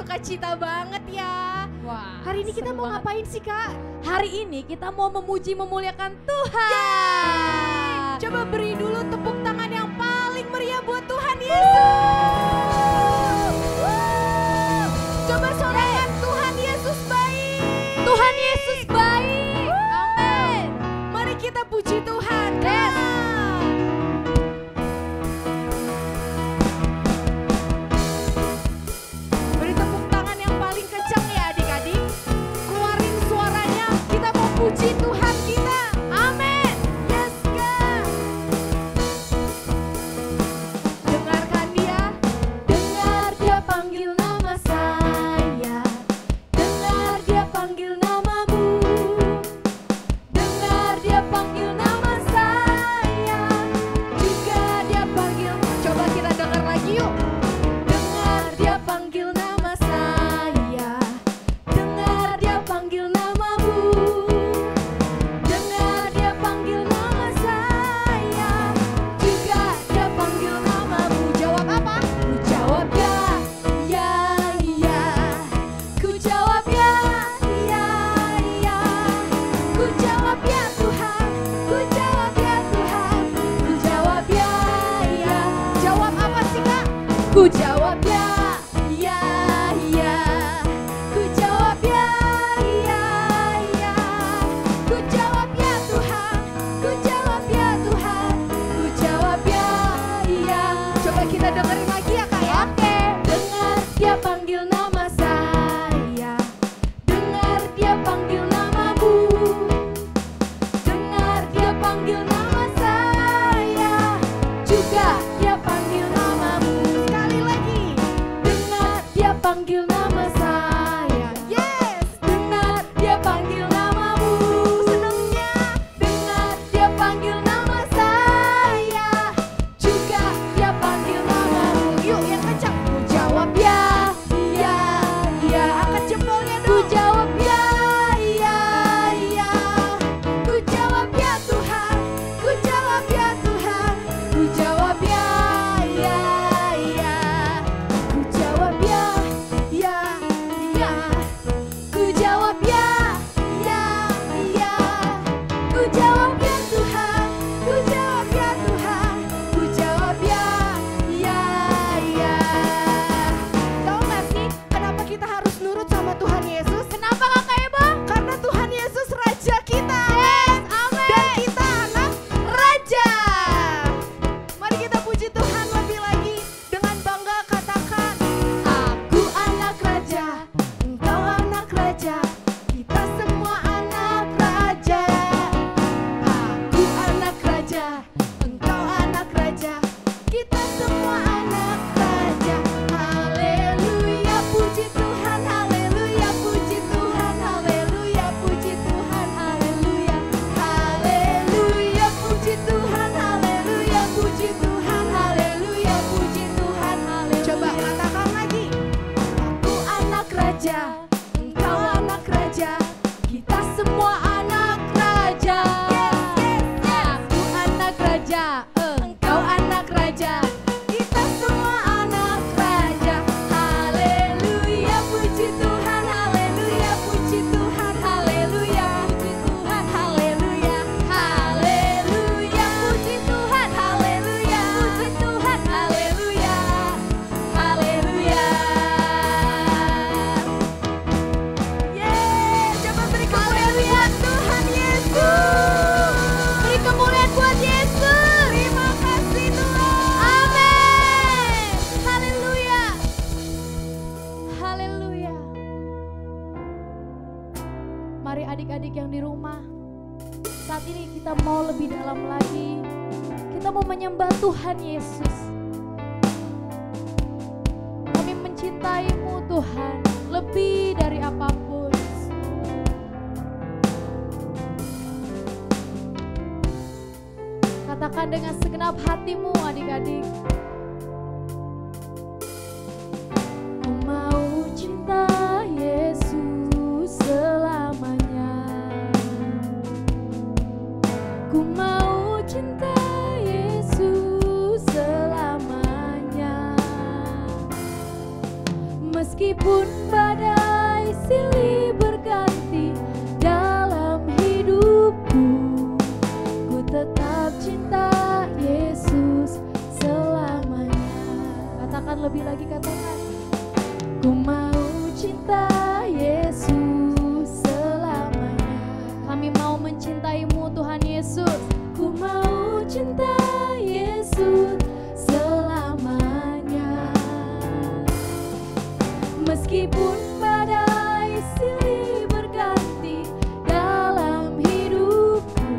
sukacita banget ya. Wah, Hari ini kita mau ngapain sih Kak? Hari ini kita mau memuji memuliakan Tuhan. Yeay! Coba beri dulu tepuk tangan yang paling meriah buat Tuhan Yesus. Coba sorakan Tuhan Yesus baik. Tuhan Yesus baik. Amin. Mari kita puji Tuhan. Yes. Beri tepuk tangan yang paling kencang ya adik-adik. Keluarin suaranya, kita mau puji Tuhan kita. Amin. Yes God. Dengarkan dia, dengar dia panggil nama saya. Dengar dia panggil namamu. Dengar dia panggil nama saya. Juga dia panggil, coba kita dengar lagi yuk. Dengar dia panggil nama saya. Dengar dia panggil namamu. Dengar dia panggil nama saya. Juga dia panggil namamu. Jawab apa? Ku jawab ya, ya, ya. Ku jawab ya, ya, ya. Ku jawab ya Tuhan. Ku jawab ya Tuhan. Ku jawab ya, ya. Jawab apa sih Kak? Ku jawab ya, ya, ya. Ku jawab ya, ya, ya. Ku jawab ya Tuhan. Ku jawab ya Tuhan. Ku jawab ya, ya. Coba kita dengerin lagi ya Kak ya. Dengar dia panggil nama saya. Dengar dia panggil namamu. Dengar dia panggil nama saya. Juga dia panggil namamu. Sekali lagi. Dengar dia panggil nama saya. Yes. Dengar dia panggil namamu. Senangnya. Dengar dia panggil nama saya. Juga dia panggil namamu. Yuk yang kencang. Ku jawab ya, ya, ya. Angkat jempolnya dong. Ku jawab ya, ya, ya. Ku jawab ya Tuhan. Ku jawab ya Tuhan. Ku jawab ya, ya, ya. Ku jawab ya, ya, ya. Ku jawab ya, ya, ya. Ku jawab ya Tuhan. Ku jawab ya Tuhan. Ku jawab ya, ya, ya. Tahu gak sih kenapa kita harus nurut sama Tuhan Yesus? Kenapa Kakak Eba? Karena Tuhan Yesus Raja kita. Yes, amin. Dan kita anak Raja. Mari kita puji Tuhan lebih lagi. Dengan bangga katakan, aku anak Raja, engkau anak Raja, kita semua anak Raja. Aku anak Raja, engkau anak Raja, kita semua anak Raja. Haleluya, puji Tuhan, haleluya, puji Tuhan, haleluya, puji Tuhan, haleluya. Haleluya, puji Tuhan, haleluya, puji Tuhan, haleluya, puji Tuhan, haleluya. Coba katakan lagi. Aku anak Raja, engkau anak Raja, kita semua anak Raja. Aku anak Raja, engkau anak Raja, kita semua anak Raja. Haleluya, puji Tuhan, haleluya, puji Tuhan, haleluya, puji Tuhan, haleluya. Haleluya, puji Tuhan, haleluya, puji Tuhan, haleluya. Haleluya. Yeay, coba beri kemuliaan buat Tuhan Yesus. Beri kemuliaan buat Yesus. Terima kasih Tuhan. Amin. Haleluya. Haleluya. Mari adik-adik yang di rumah, saat ini kita mau lebih dalam lagi. Kita mau menyembah Tuhan Yesus. Kami mencintaimu Tuhan, lebih dari apapun. Katakan dengan segenap hatimu adik-adik. Ku mau cinta Yesus selamanya. Ku mau cinta Yesus selamanya. Meski Meskipun badai silih berganti dalam hidupku, ku tetap cinta Yesus selamanya. Katakan lebih lagi, katakan. Ku mau cinta Yesus selamanya. Kami mau mencintaimu Tuhan Yesus. Ku mau cinta Yesus selamanya. Meskipun badai silih berganti dalam hidupku,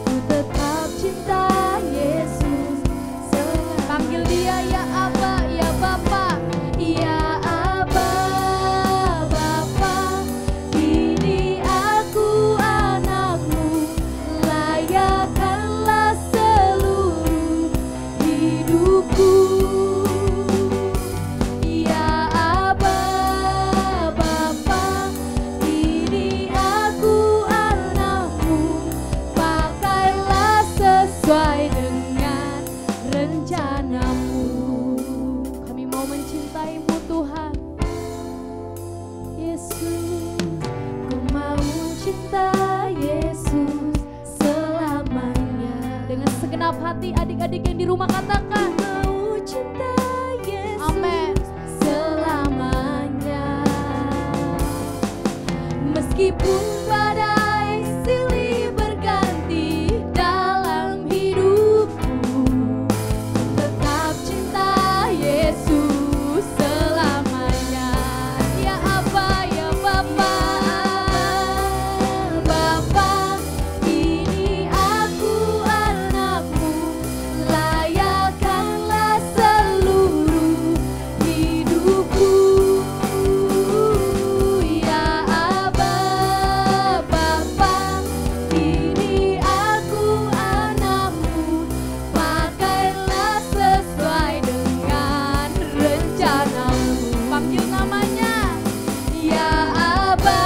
ku tetap cinta Yesus selamanya. Panggil dia ya Aba, ya Bapa, ya Aba, Bapa. Ini aku anakmu, layakkanlah seluruh hidupku. Ya Aba, Bapa, ini aku anakmu, pakailah sesuai dengan rencanamu. Kami mau mencintaimu Tuhan Yesus. Ku mau cinta Yesus selamanya. Dengan segenap hati adik-adik yang di rumah katakan, mau cinta Yesus. Amin. Selamanya. Meskipun badai silih berganti dalam hidupku, tetap cinta Yesus selamanya. Ya Aba, ya Bapa, Bapa, ini aku anakmu, layakkanlah seluruh hidupku. Ya Aba, Bapa, ini aku anakmu, pakailah sesuai dengan rencanamu. Panggil namanya. Ya Aba,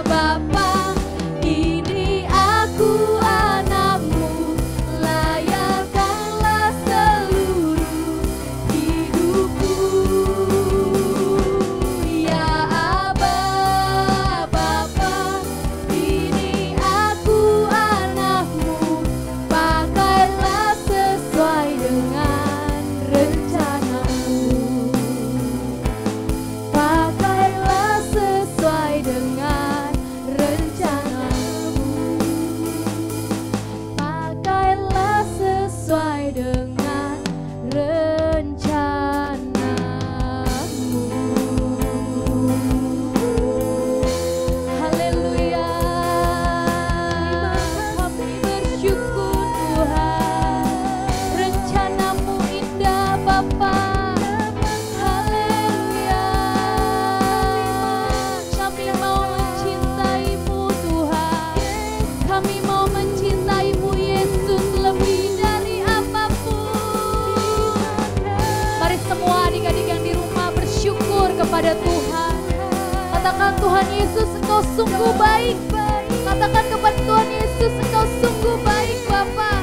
Bapa, ini aku anakmu, layakkanlah seluruh hidupku. Ya Aba, Bapa, ini aku anakmu, pakailah sesuai dengan rencanamu. Pakailah sesuai dengan rencanamu. Pakailah sesuai dengan rencanamu. Haleluya. Kami bersyukur Tuhan. Rencanamu indah Bapa. Haleluya. Kami mau mencintaimu Tuhan. Kami mau mencintaimu Yesus lebih dari apapun. Mari semua adik-adik yang di rumah bersyukur kepada Tuhan. Katakan, Tuhan Yesus, Engkau sungguh baik. Katakan kepada Tuhan Yesus, Engkau sungguh baik Bapa.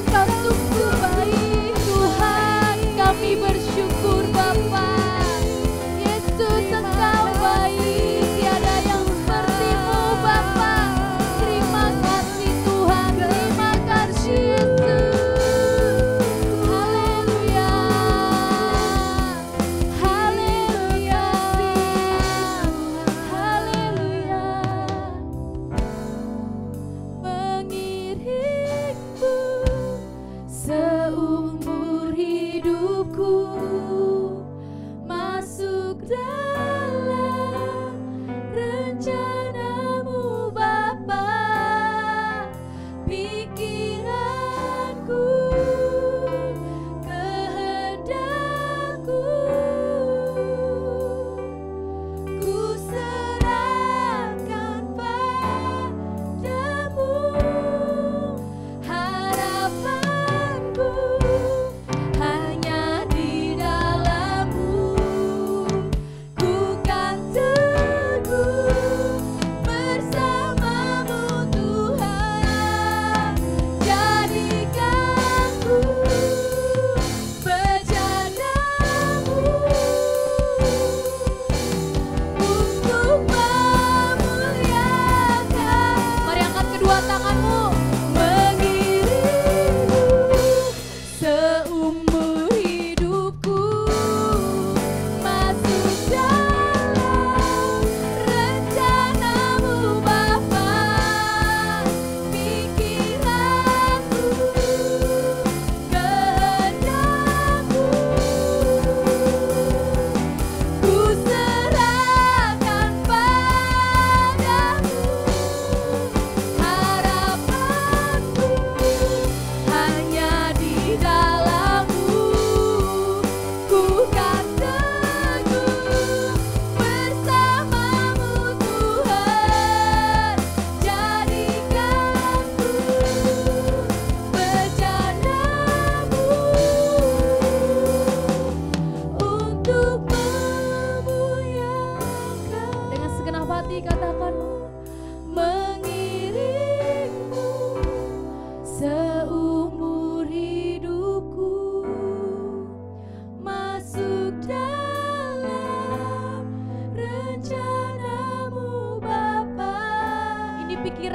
Engkau sungguh baik Tuhan. Kami bersyukur Bapa. Yesus, Engkau baik. Tiada yang sepertimu Bapa. Terima kasih Tuhan. Terima kasih Yesus. Haleluya. Haleluya. Haleluya. Mengiringku seumur hidupku, masuk dalam rencanamu Bapa. Pikiranku, kehendakku, ku serahkan padamu. Harapanku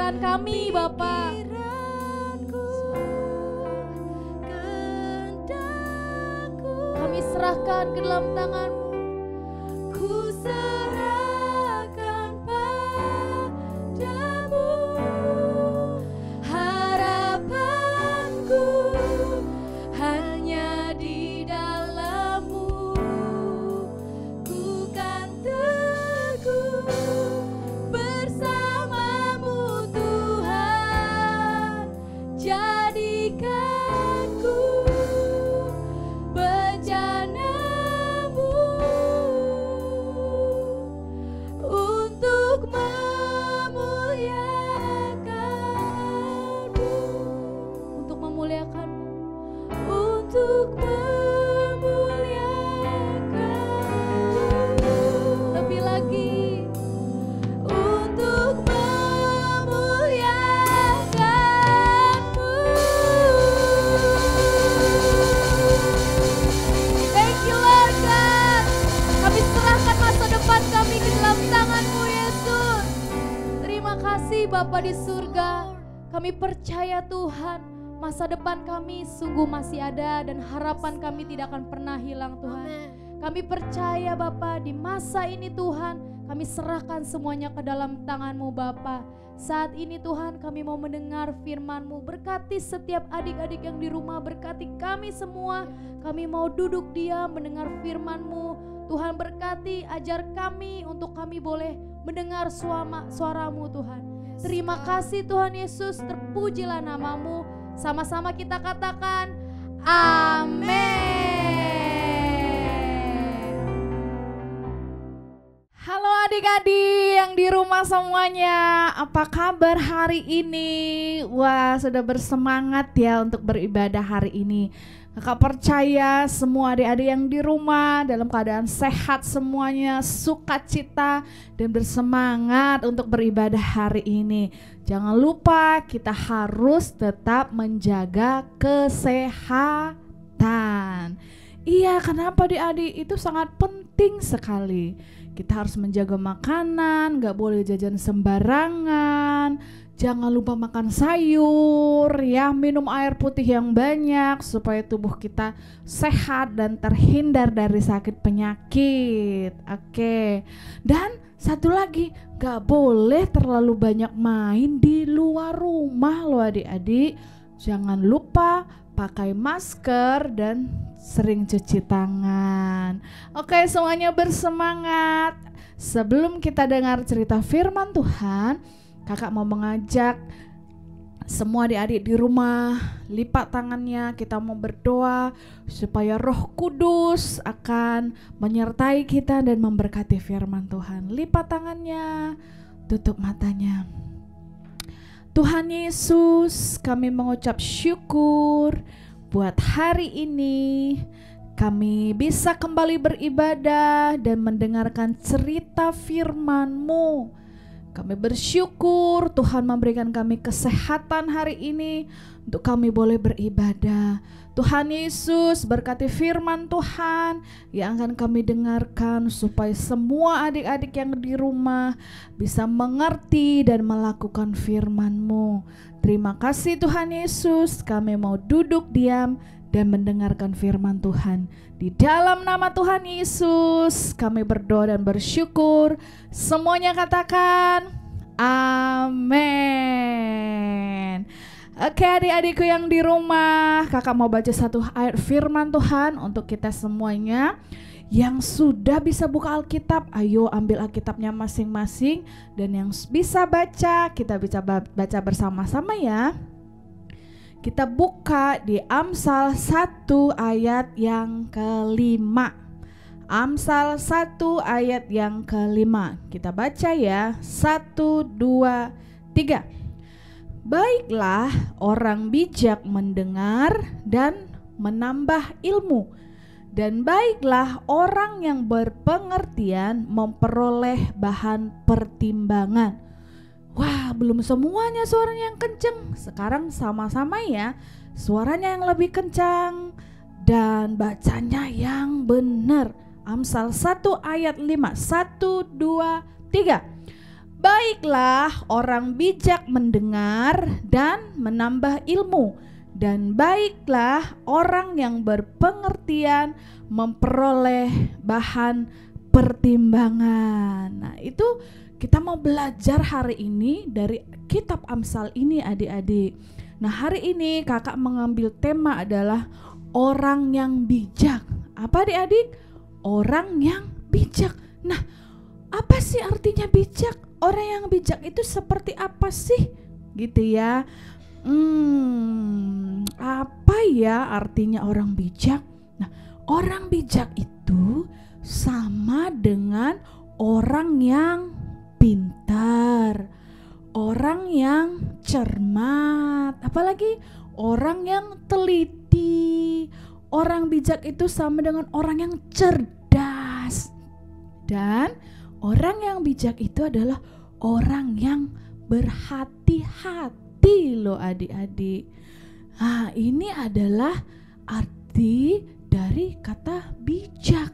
serahkan kami Bapa. Kami serahkan ke dalam tangan-Mu. Ku serahkan padamu, harapanku hanya di dalam-Mu. Ku kan teguh bersama-Mu Tuhan, jadikanku bejana-Mu untuk memuliakan-Mu, Untuk memuliakan-Mu. untuk memuliakan-Mu, Lebih lagi. untuk memuliakan-Mu. Thank you Lord God. Kami serahkan masa depan kami ke dalam tangan-Mu Yesus. Terima kasih Bapa di surga. Kami percaya Tuhan, masa depan kami sungguh masih ada dan harapan kami tidak akan pernah hilang Tuhan. Kami percaya Bapa, di masa ini Tuhan, kami serahkan semuanya ke dalam tangan-Mu Bapa. Saat ini Tuhan kami mau mendengar firman-Mu. Berkati setiap adik-adik yang di rumah, berkati kami semua. Kami mau duduk diam mendengar firman-Mu. Tuhan berkati, ajar kami untuk kami boleh mendengar suara-Mu Tuhan. Terima kasih Tuhan Yesus, terpujilah nama-Mu. Sama-sama kita katakan, amin. Halo adik-adik yang di rumah semuanya, apa kabar hari ini? Wah, sudah bersemangat ya untuk beribadah hari ini. Kakak percaya semua adik-adik yang di rumah dalam keadaan sehat semuanya, sukacita dan bersemangat untuk beribadah hari ini. Jangan lupa kita harus tetap menjaga kesehatan. Iya, kenapa adik-adik? Itu sangat penting sekali. Kita harus menjaga makanan, gak boleh jajan sembarangan. Jangan lupa makan sayur ya, minum air putih yang banyak supaya tubuh kita sehat dan terhindar dari sakit penyakit. Oke. Dan satu lagi, gak boleh terlalu banyak main di luar rumah loh adik-adik. Jangan lupa pakai masker dan sering cuci tangan. Oke, semuanya bersemangat. Sebelum kita dengar cerita firman Tuhan, kakak mau mengajak semua adik-adik di rumah lipat tangannya. Kita mau berdoa supaya Roh Kudus akan menyertai kita dan memberkati firman Tuhan. Lipat tangannya, tutup matanya. Tuhan Yesus, kami mengucap syukur buat hari ini. Kami bisa kembali beribadah dan mendengarkan cerita firman-Mu. Kami bersyukur Tuhan memberikan kami kesehatan hari ini untuk kami boleh beribadah. Tuhan Yesus, berkati firman Tuhan yang akan kami dengarkan supaya semua adik-adik yang di rumah bisa mengerti dan melakukan firman-Mu. Terima kasih Tuhan Yesus, kami mau duduk diam dan mendengarkan firman Tuhan. Di dalam nama Tuhan Yesus kami berdoa dan bersyukur. Semuanya katakan amin. Oke adik-adikku yang di rumah, kakak mau baca satu ayat firman Tuhan untuk kita semuanya. Yang sudah bisa buka Alkitab, ayo ambil Alkitabnya masing-masing. Dan yang bisa baca, kita bisa baca bersama-sama ya. Kita buka di Amsal 1 ayat yang ke-5. Amsal 1 ayat yang ke-5. Kita baca ya. 1, 2, 3. Baiklah orang bijak mendengar dan menambah ilmu, dan baiklah orang yang berpengertian memperoleh bahan pertimbangan. Wah, belum semuanya suaranya yang kenceng. Sekarang sama-sama ya, suaranya yang lebih kencang dan bacanya yang benar. Amsal 1 ayat 5. 1, 2, 3. Baiklah orang bijak mendengar dan menambah ilmu, dan baiklah orang yang berpengertian memperoleh bahan pertimbangan. Nah, itu kita mau belajar hari ini dari kitab Amsal ini adik-adik. Nah, hari ini kakak mengambil tema adalah orang yang bijak. Apa adik-adik? Orang yang bijak. Nah, apa sih artinya bijak? Orang yang bijak itu seperti apa sih? Gitu ya. Apa ya artinya orang bijak? Nah, orang bijak itu sama dengan orang yang pintar, orang yang cermat, apalagi orang yang teliti. Orang bijak itu sama dengan orang yang cerdas. Dan orang yang bijak itu adalah orang yang berhati-hati loh adik-adik. Nah, ini adalah arti dari kata bijak.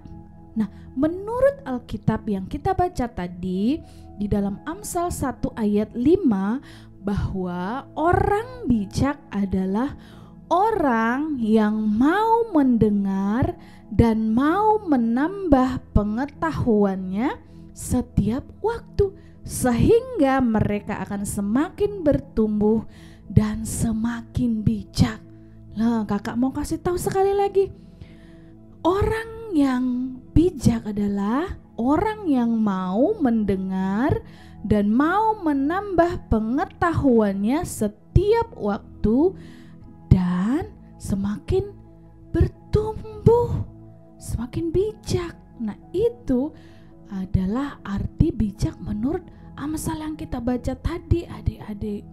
Nah, menurut Alkitab yang kita baca tadi di dalam Amsal 1 ayat 5 bahwa orang bijak adalah orang yang mau mendengar dan mau menambah pengetahuannya setiap waktu sehingga mereka akan semakin bertumbuh dan semakin bijak. Nah, kakak mau kasih tahu sekali lagi. Orang yang bijak adalah orang yang mau mendengar dan mau menambah pengetahuannya setiap waktu dan semakin bertumbuh, semakin bijak. Nah, itu adalah arti bijak menurut Amsal yang kita baca tadi adik-adik.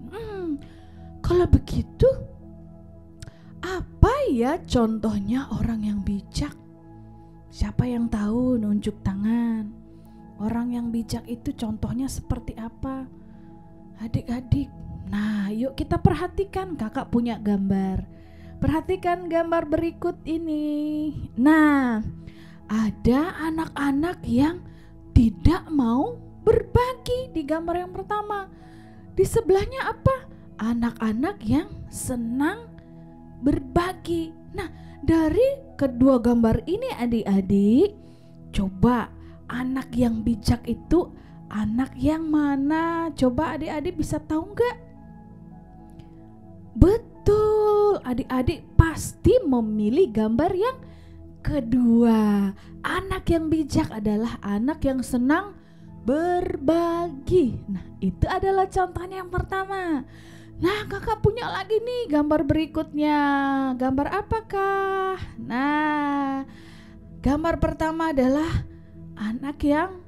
Kalau begitu, apa ya contohnya orang yang bijak? Siapa yang tahu? Nunjuk tangan. Orang yang bijak itu contohnya seperti apa? Adik-adik, nah yuk kita perhatikan. Kakak punya gambar. Perhatikan gambar berikut ini. Nah, ada anak-anak yang tidak mau berbagi di gambar yang pertama. Di sebelahnya apa? Anak-anak yang senang berbagi. Nah, dari kedua gambar ini adik-adik, coba anak yang bijak itu anak yang mana? Coba adik-adik bisa tahu nggak? Betul, adik-adik pasti memilih gambar yang kedua. Anak yang bijak adalah anak yang senang berbagi. Nah, itu adalah contohnya yang pertama. Nah, kakak punya lagi nih gambar berikutnya. Gambar apakah? Nah, gambar pertama adalah anak yang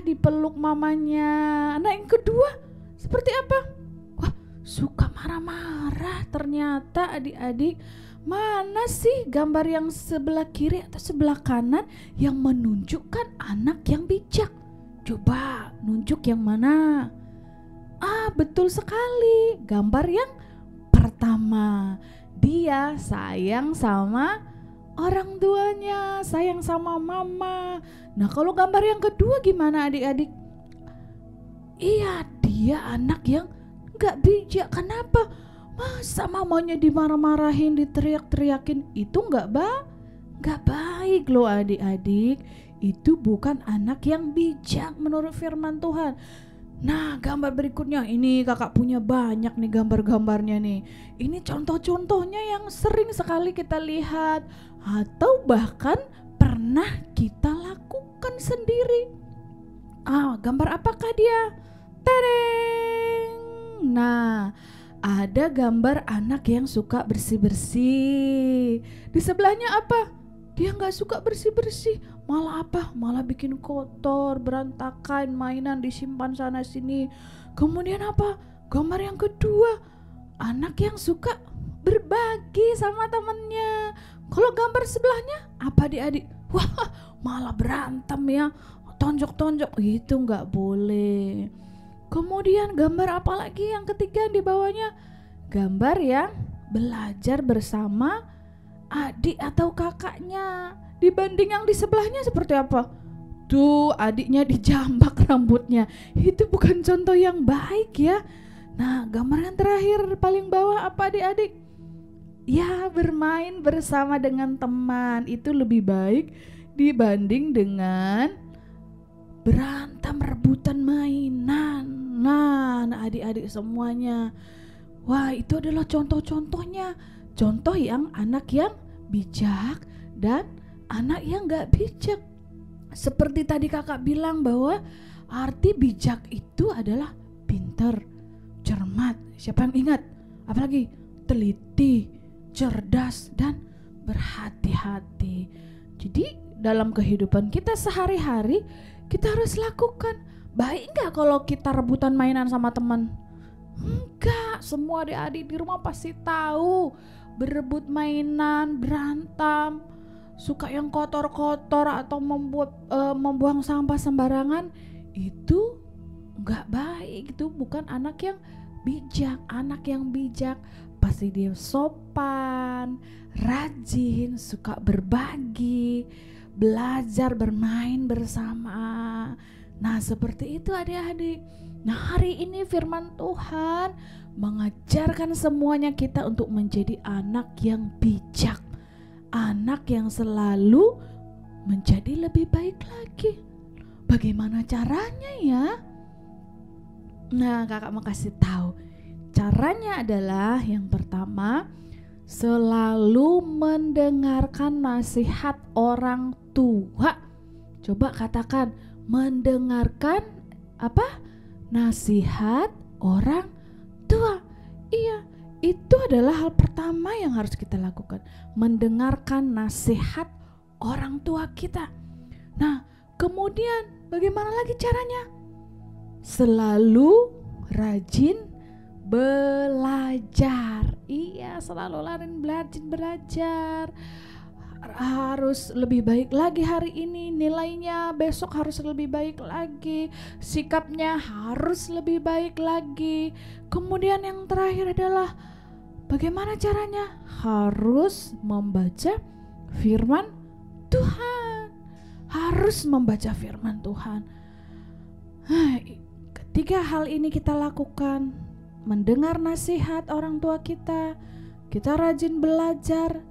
dipeluk mamanya. Anak yang kedua seperti apa? Wah, suka marah-marah. Ternyata adik-adik, mana sih gambar yang sebelah kiri atau sebelah kanan yang menunjukkan anak yang bijak? Coba nunjuk yang mana? Betul sekali, gambar yang pertama. Dia sayang sama orang tuanya, sayang sama mama. Nah, kalau gambar yang kedua gimana adik-adik? Iya, dia anak yang gak bijak. Kenapa? Masa mamanya dimarah-marahin, diteriak-teriakin? Itu gak baik loh adik-adik. Itu bukan anak yang bijak menurut firman Tuhan. Nah, gambar berikutnya ini kakak punya banyak nih gambar-gambarnya nih. Ini contoh-contohnya yang sering sekali kita lihat atau bahkan pernah kita lakukan sendiri. Gambar apakah dia? Tereng. Nah, ada gambar anak yang suka bersih-bersih. Di sebelahnya apa? Dia nggak suka bersih-bersih. Malah apa? Malah bikin kotor, berantakan, mainan disimpan sana sini. Kemudian apa? Gambar yang kedua, anak yang suka berbagi sama temennya. Kalau gambar sebelahnya apa adik-adik? Wah, malah berantem ya, tonjok-tonjok. Itu nggak boleh. Kemudian gambar apa lagi yang ketiga di bawahnya? Gambar yang belajar bersama adik atau kakaknya. Dibanding yang di sebelahnya seperti apa? itu adiknya dijambak rambutnya. Itu bukan contoh yang baik ya. Nah, gambaran terakhir paling bawah apa adik-adik? Ya, bermain bersama dengan teman itu lebih baik dibanding dengan berantem rebutan mainan. Nah, adik-adik semuanya, wah, itu adalah contoh-contohnya. Contoh yang anak yang bijak dan anak yang gak bijak. Seperti tadi kakak bilang bahwa arti bijak itu adalah pintar, cermat. Siapa yang ingat? Apalagi teliti, cerdas, dan berhati-hati. Jadi dalam kehidupan kita sehari-hari kita harus lakukan. Baik gak kalau kita rebutan mainan sama teman? Enggak, semua adik-adik di rumah pasti tahu berebut mainan, berantem, suka yang kotor-kotor atau membuang sampah sembarangan, itu nggak baik. Itu bukan anak yang bijak. Anak yang bijak pasti dia sopan, rajin, suka berbagi, belajar, bermain bersama. Nah, seperti itu adik-adik. Nah, hari ini firman Tuhan mengajarkan semuanya kita untuk menjadi anak yang bijak, anak yang selalu menjadi lebih baik lagi. Bagaimana caranya ya? Nah, kakak mau kasih tahu. Caranya adalah yang pertama, selalu mendengarkan nasihat orang tua. Coba katakan, mendengarkan apa? Nasihat orang tua. Iya, itu adalah hal pertama yang harus kita lakukan, mendengarkan nasihat orang tua kita. Nah, kemudian bagaimana lagi caranya? Selalu rajin belajar. Iya, selalu rajin belajar. Harus lebih baik lagi hari ini, nilainya besok harus lebih baik lagi, sikapnya harus lebih baik lagi. Kemudian yang terakhir adalah bagaimana caranya? Harus membaca firman Tuhan. Harus membaca firman Tuhan. Ketiga hal ini kita lakukan, mendengar nasihat orang tua kita rajin belajar,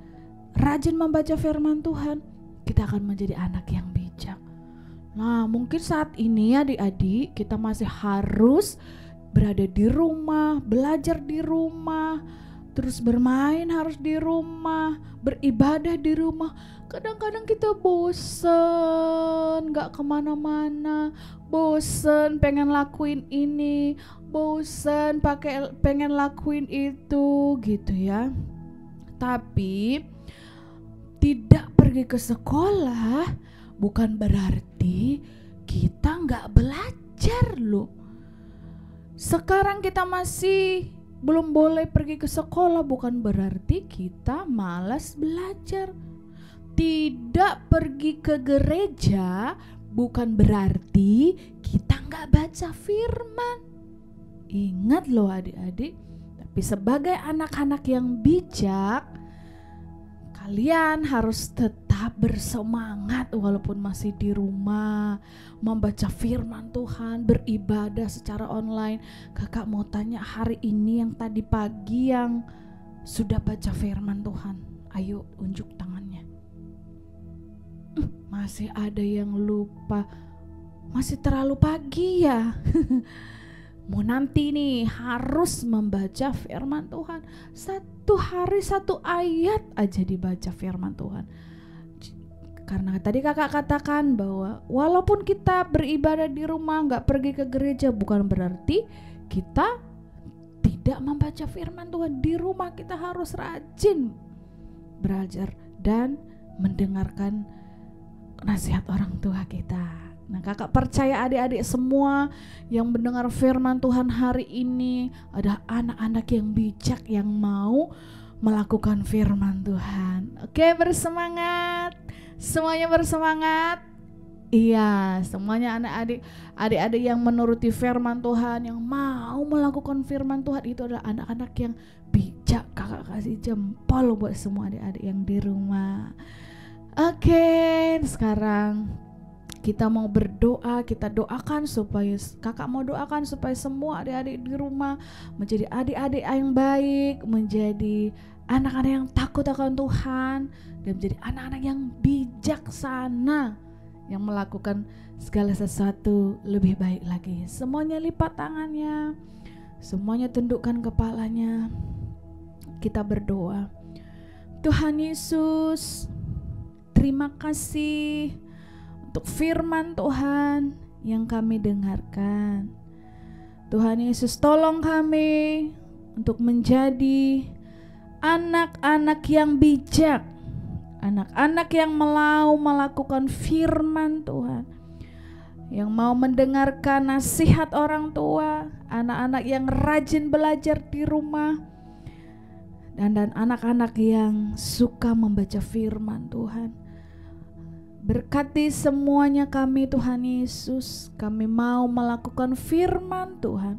rajin membaca firman Tuhan, kita akan menjadi anak yang bijak. Nah, mungkin saat ini adik-adik kita masih harus berada di rumah, belajar di rumah, terus bermain harus di rumah, beribadah di rumah. Kadang-kadang kita bosen, gak kemana-mana, bosen pengen lakuin ini, bosen pengen lakuin itu gitu ya. Tapi tidak pergi ke sekolah bukan berarti kita gak belajar loh. Sekarang kita masih belum boleh pergi ke sekolah bukan berarti kita malas belajar. Tidak pergi ke gereja bukan berarti kita gak baca firman. Ingat loh adik-adik, tapi sebagai anak-anak yang bijak, kalian harus tetap bersemangat walaupun masih di rumah, membaca firman Tuhan, beribadah secara online. Kakak mau tanya, hari ini yang tadi pagi yang sudah baca firman Tuhan, ayo unjuk tangannya. Masih ada yang lupa, masih terlalu pagi ya. Mau nanti nih harus membaca firman Tuhan. Satu hari satu ayat aja dibaca firman Tuhan. Karena tadi kakak katakan bahwa walaupun kita beribadah di rumah, gak pergi ke gereja, bukan berarti kita tidak membaca firman Tuhan. Di rumah kita harus rajin belajar dan mendengarkan nasihat orang tua kita. Nah, kakak percaya adik-adik semua yang mendengar firman Tuhan hari ini ada anak-anak yang bijak yang mau melakukan firman Tuhan. Oke, bersemangat. Semuanya bersemangat. Iya, semuanya adik-adik yang menuruti firman Tuhan, yang mau melakukan firman Tuhan, itu adalah anak-anak yang bijak. Kakak kasih jempol buat semua adik-adik yang di rumah. Oke, sekarang Kita mau berdoa, kita doakan supaya kakak mau doakan supaya semua adik-adik di rumah menjadi adik-adik yang baik, menjadi anak-anak yang takut akan Tuhan, dan menjadi anak-anak yang bijaksana, yang melakukan segala sesuatu lebih baik lagi. Semuanya lipat tangannya, semuanya tundukkan kepalanya. Kita berdoa. Tuhan Yesus, terima kasih untuk firman Tuhan yang kami dengarkan. Tuhan Yesus, tolong kami untuk menjadi anak-anak yang bijak, anak-anak yang mau melakukan firman Tuhan, yang mau mendengarkan nasihat orang tua, anak-anak yang rajin belajar di rumah, dan anak-anak yang suka membaca firman Tuhan. Berkati semuanya kami Tuhan Yesus. Kami mau melakukan firman Tuhan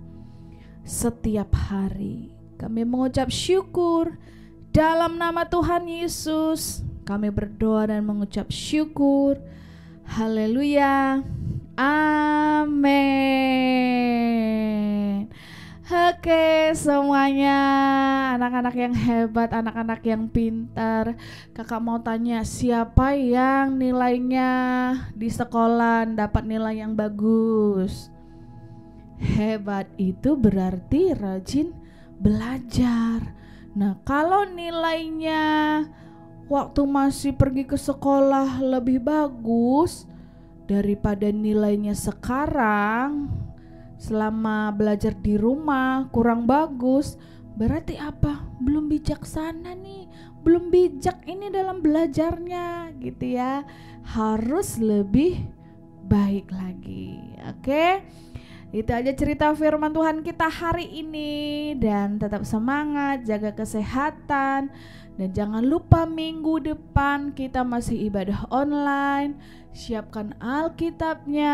setiap hari. Kami mengucap syukur dalam nama Tuhan Yesus. Kami berdoa dan mengucap syukur. Haleluya. Amin. Oke semuanya, anak-anak yang hebat, anak-anak yang pintar. Kakak mau tanya, siapa yang nilainya di sekolah dapat nilai yang bagus? Hebat itu berarti rajin belajar. Nah, kalau nilainya waktu masih pergi ke sekolah lebih bagus daripada nilainya sekarang, selama belajar di rumah kurang bagus, berarti apa? Belum bijaksana nih, belum bijak ini dalam belajarnya gitu ya. Harus lebih baik lagi. Oke? Itu aja cerita firman Tuhan kita hari ini, dan tetap semangat, jaga kesehatan, dan jangan lupa minggu depan kita masih ibadah online. Siapkan Alkitabnya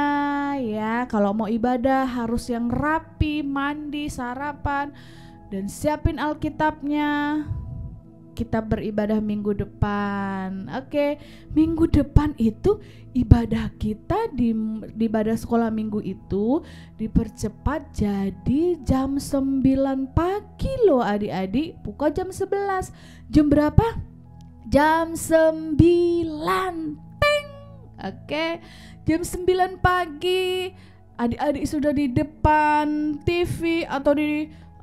ya. Kalau mau ibadah harus yang rapi, mandi, sarapan, dan siapin Alkitabnya. Kita beribadah minggu depan. Oke, minggu depan itu ibadah kita di ibadah sekolah minggu itu dipercepat jadi jam 9 pagi loh adik-adik, bukan jam 11. Jam berapa? Jam 9. Ting. Oke, jam 9 pagi adik-adik sudah di depan TV atau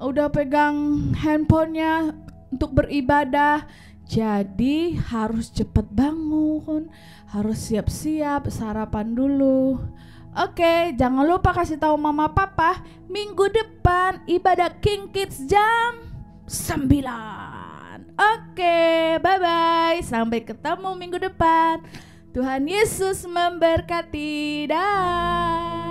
udah pegang handphonenya untuk beribadah. Jadi harus cepat bangun, harus siap-siap sarapan dulu. Oke, jangan lupa kasih tahu mama papa minggu depan ibadah King Kids jam 9. Oke, bye-bye. Sampai ketemu minggu depan. Tuhan Yesus memberkati. Dah.